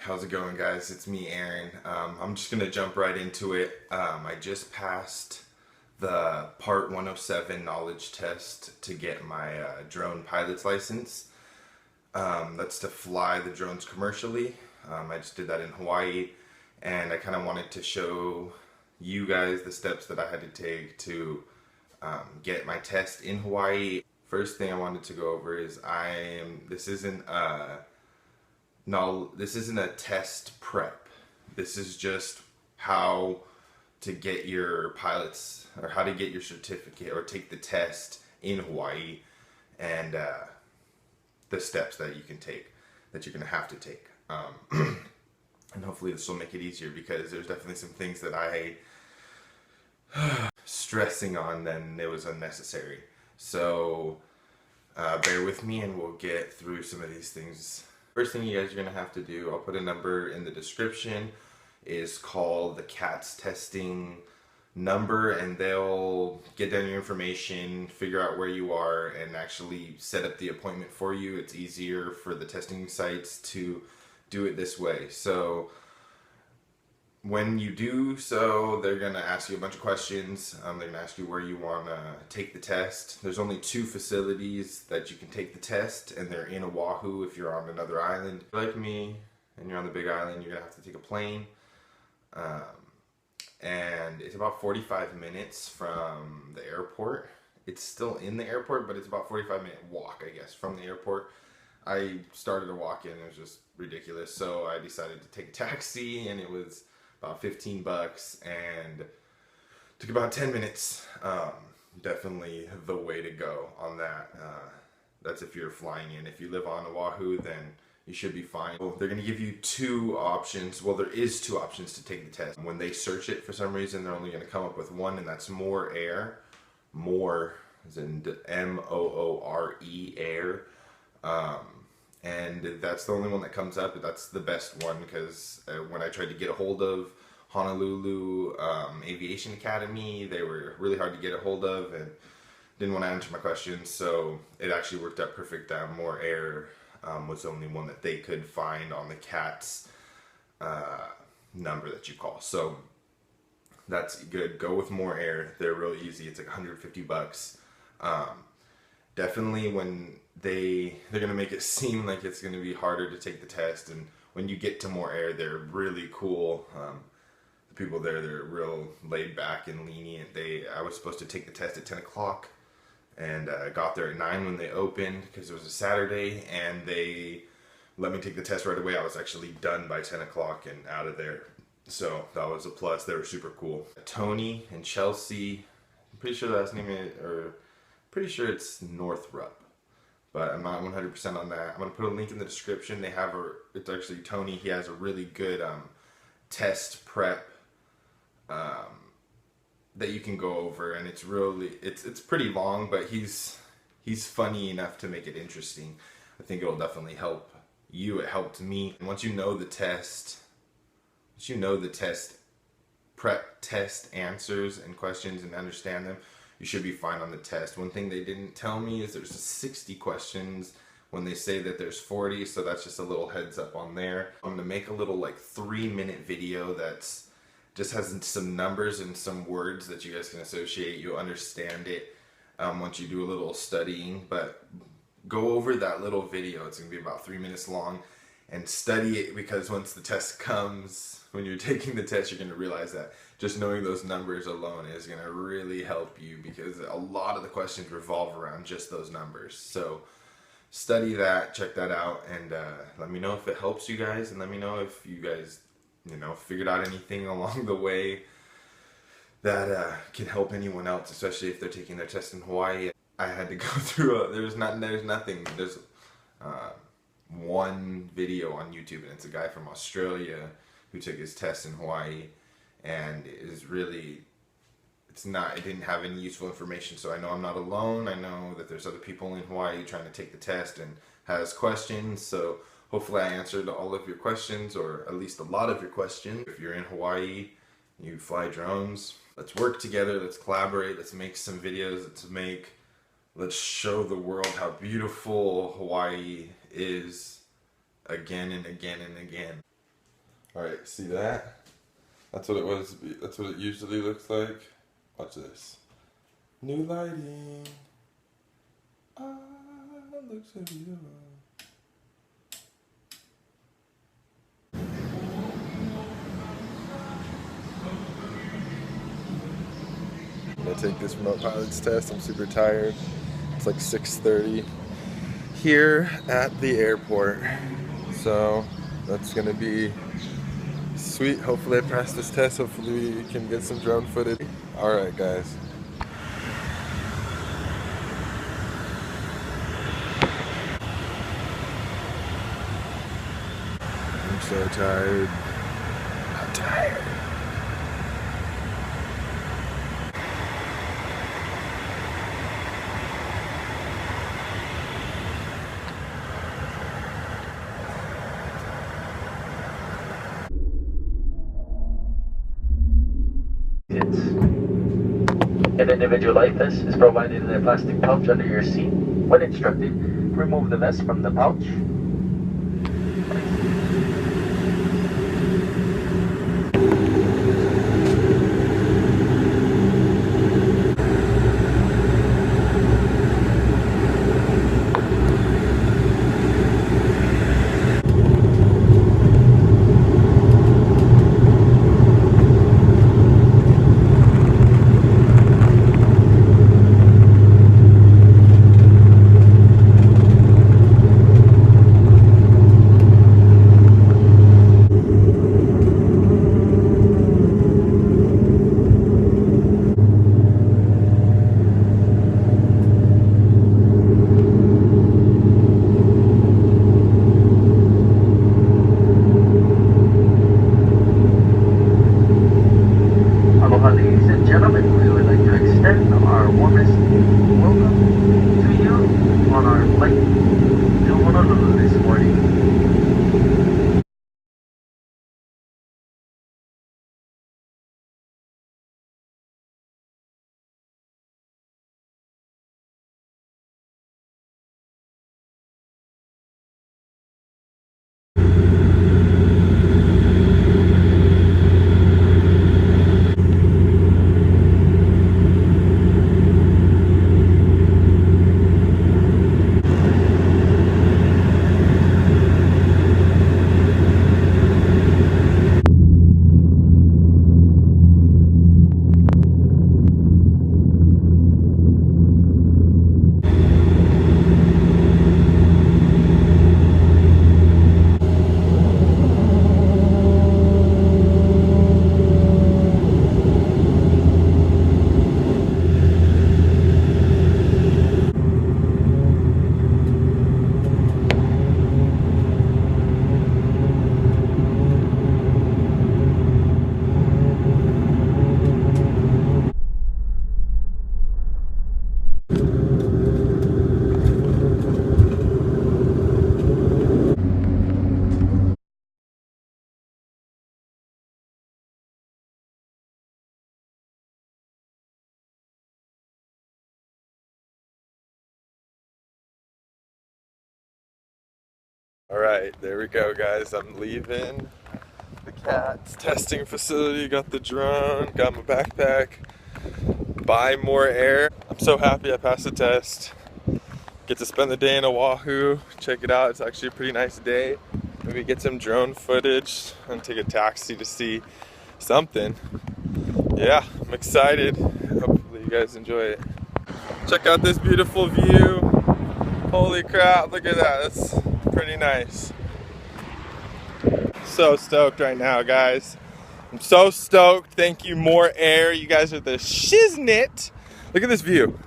How's it going, guys? It's me, Aaron. I'm just gonna jump right into it. I just passed the Part 107 knowledge test to get my drone pilot's license. That's to fly the drones commercially. I just did that in Hawaii, and I kind of wanted to show you guys the steps that I had to take to get my test in Hawaii. First thing I wanted to go over is this isn't a test prep. This is just how to get your pilots, or how to get your certificate or take the test in Hawaii, and the steps that you can take, that you're gonna have to take. And hopefully this will make it easier, because there's definitely some things that I stressing on then it was unnecessary. So bear with me and we'll get through some of these things. First thing you guys are going to have to do, I'll put a number in the description, is call the CATS testing number, and they'll get down your information, figure out where you are, and actually set up the appointment for you. It's easier for the testing sites to do it this way. So when you do so, they're going to ask you a bunch of questions. They're going to ask you where you want to take the test. There's only 2 facilities that you can take the test, and they're in Oahu. If you're on another island like me and you're on the big island, you're going to have to take a plane. And it's about 45 minutes from the airport. It's still in the airport, but it's about 45-minute walk, I guess, from the airport. I started to walk in, it was just ridiculous. So I decided to take a taxi, and it was about 15 bucks, and took about 10 minutes. Definitely the way to go on that. That's if you're flying in. If you live on Oahu, then you should be fine. They're going to give you 2 options. Well, there is 2 options to take the test. When they search it, for some reason, they're only going to come up with one, and that's more air. More as in M-O-O-R-E, air. And that's the only one that comes up. That's the best one, because when I tried to get a hold of Honolulu Aviation Academy, they were really hard to get a hold of and didn't want to answer my questions. So it actually worked out perfect. More air was the only one that they could find on the CATS number that you call. So that's good. Go with more air. They're real easy. It's like 150 bucks. Definitely when they're going to make it seem like it's going to be harder to take the test, and when you get to more air, they're really cool. The people there, they're real laid back and lenient. I was supposed to take the test at 10 o'clock, and I got there at 9 when they opened, because it was a Saturday, and they let me take the test right away. I was actually done by 10 o'clock and out of there. So that was a plus. They were super cool. Tony and Chelsea, I'm pretty sure the last name is, or pretty sure it's Northrup, but I'm not 100% on that. I'm going to put a link in the description. It's actually Tony. He has a really good test prep that you can go over, and it's pretty long, but he's funny enough to make it interesting. I think it'll definitely help you. It helped me. And once you know the test prep test answers and questions and understand them, you should be fine on the test. One thing they didn't tell me is there's 60 questions when they say that there's 40, so that's just a little heads up on there. I'm going to make a little 3-minute video that's just has some numbers and some words that you guys can associate. You'll understand it once you do a little studying, but go over that little video. It's going to be about 3 minutes long, and study it, because once the test comes, when you're taking the test, you're going to realize that just knowing those numbers alone is going to really help you, because a lot of the questions revolve around just those numbers. So study that, check that out, and let me know if it helps you guys, and let me know if you guys figured out anything along the way that can help anyone else, especially if they're taking their test in Hawaii. I had to go through there's nothing. There's one video on YouTube, and it's a guy from Australia who took his test in Hawaii, and it didn't have any useful information. So I know I'm not alone. I know that there's other people in Hawaii trying to take the test and has questions. So hopefully I answered all of your questions, or at least a lot of your questions. If you're in Hawaii, you fly drones, let's work together, let's collaborate, let's make some videos, let's show the world how beautiful Hawaii is again and again and again. Alright, see that? That's what it was. That's what it usually looks like. Watch this. New lighting. Ah, looks so beautiful. I'm gonna take this remote pilot's test. I'm super tired. It's like 6:30 here at the airport. So that's gonna be sweet. Hopefully I pass this test. Hopefully we can get some drone footage. Alright guys. I'm so tired. I'm tired. An individual life vest is provided in a plastic pouch under your seat. When instructed, remove the vest from the pouch. Ladies and gentlemen, we would like to extend our warmest welcome to you on our flight to Honolulu this morning. Alright, there we go guys. I'm leaving the CATS testing facility, got the drone, got my backpack, buy more air. I'm so happy I passed the test. Get to spend the day in Oahu, check it out, it's actually a pretty nice day. Maybe get some drone footage and take a taxi to see something. Yeah, I'm excited. Hopefully you guys enjoy it. Check out this beautiful view. Holy crap, look at that, that's pretty nice. So stoked right now, guys. I'm so stoked. Thank you, more air. You guys are the shiznit. Look at this view.